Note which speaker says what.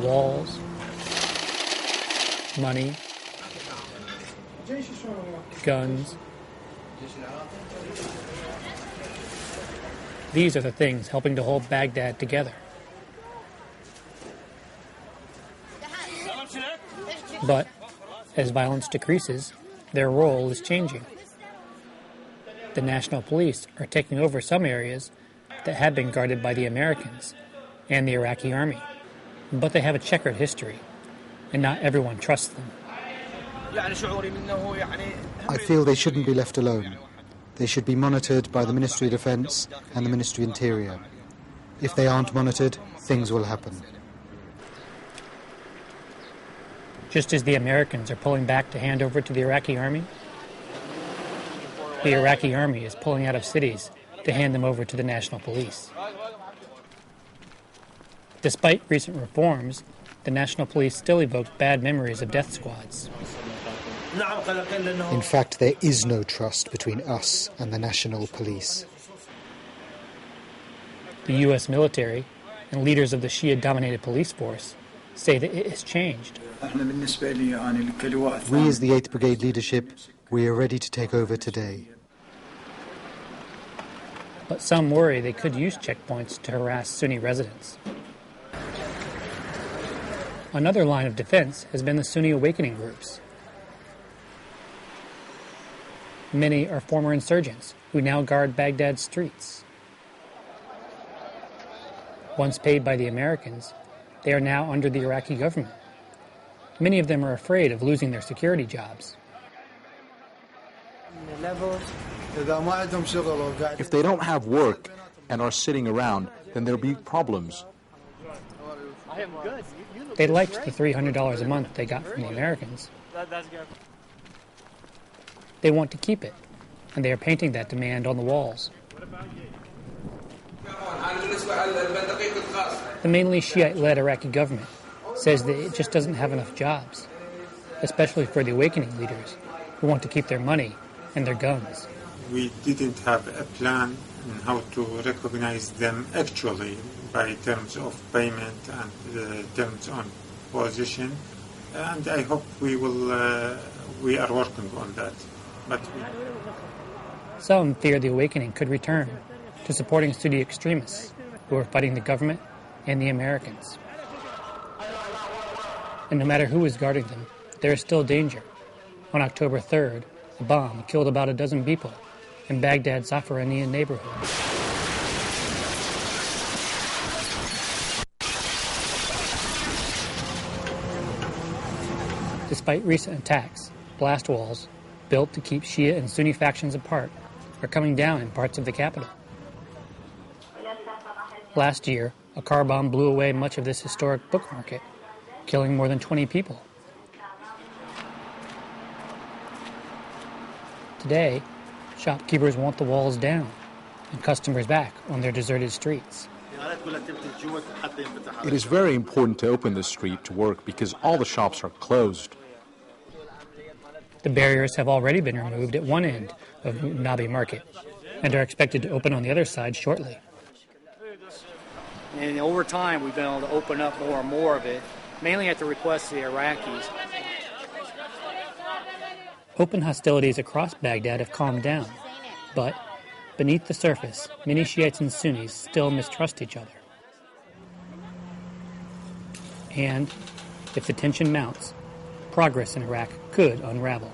Speaker 1: walls, money, guns. These are the things helping to hold Baghdad together. But as violence decreases, their role is changing. The national police are taking over some areas that had been guarded by the Americans and the Iraqi army. But they have a checkered history, and not everyone trusts them.
Speaker 2: I feel they shouldn't be left alone. They should be monitored by the Ministry of Defense and the Ministry of Interior. If they aren't monitored, things will happen.
Speaker 1: Just as the Americans are pulling back to hand over to the Iraqi army, the Iraqi army is pulling out of cities to hand them over to the national police. Despite recent reforms, the national police still evoke bad memories of death squads.
Speaker 2: In fact, there is no trust between us and the national police.
Speaker 1: The U.S. military and leaders of the Shia-dominated police force say that it has changed.
Speaker 2: We as the 8th Brigade leadership, we are ready to take over today.
Speaker 1: But some worry they could use checkpoints to harass Sunni residents. Another line of defense has been the Sunni awakening groups. Many are former insurgents who now guard Baghdad's streets. Once paid by the Americans, they are now under the Iraqi government. Many of them are afraid of losing their security jobs.
Speaker 3: If they don't have work and are sitting around, then there'll be problems.
Speaker 1: They liked the $300 a month they got from the Americans. They want to keep it, and they are painting that demand on the walls. The mainly Shiite-led Iraqi government says that it just doesn't have enough jobs, especially for the awakening leaders who want to keep their money and their guns.
Speaker 4: We didn't have a plan on how to recognize them actually by terms of payment and terms on position, and I hope we are working on that. But
Speaker 1: some fear the awakening could return to supporting Sunni extremists who are fighting the government and the Americans. And no matter who is guarding them, there is still danger. On October 3rd, a bomb killed about a dozen people in Baghdad's Zaffaranian neighborhood. Despite recent attacks, blast walls, built to keep Shia and Sunni factions apart, are coming down in parts of the capital. Last year, a car bomb blew away much of this historic book market, killing more than 20 people. Today, shopkeepers want the walls down and customers back on their deserted streets.
Speaker 3: It is very important to open the street to work because all the shops are closed.
Speaker 1: The barriers have already been removed at one end of Nabi Market and are expected to open on the other side shortly.
Speaker 5: And over time, we've been able to open up more and more of it, mainly at the request of the Iraqis.
Speaker 1: Open hostilities across Baghdad have calmed down, but beneath the surface, many Shiites and Sunnis still mistrust each other. And if the tension mounts, progress in Iraq could unravel.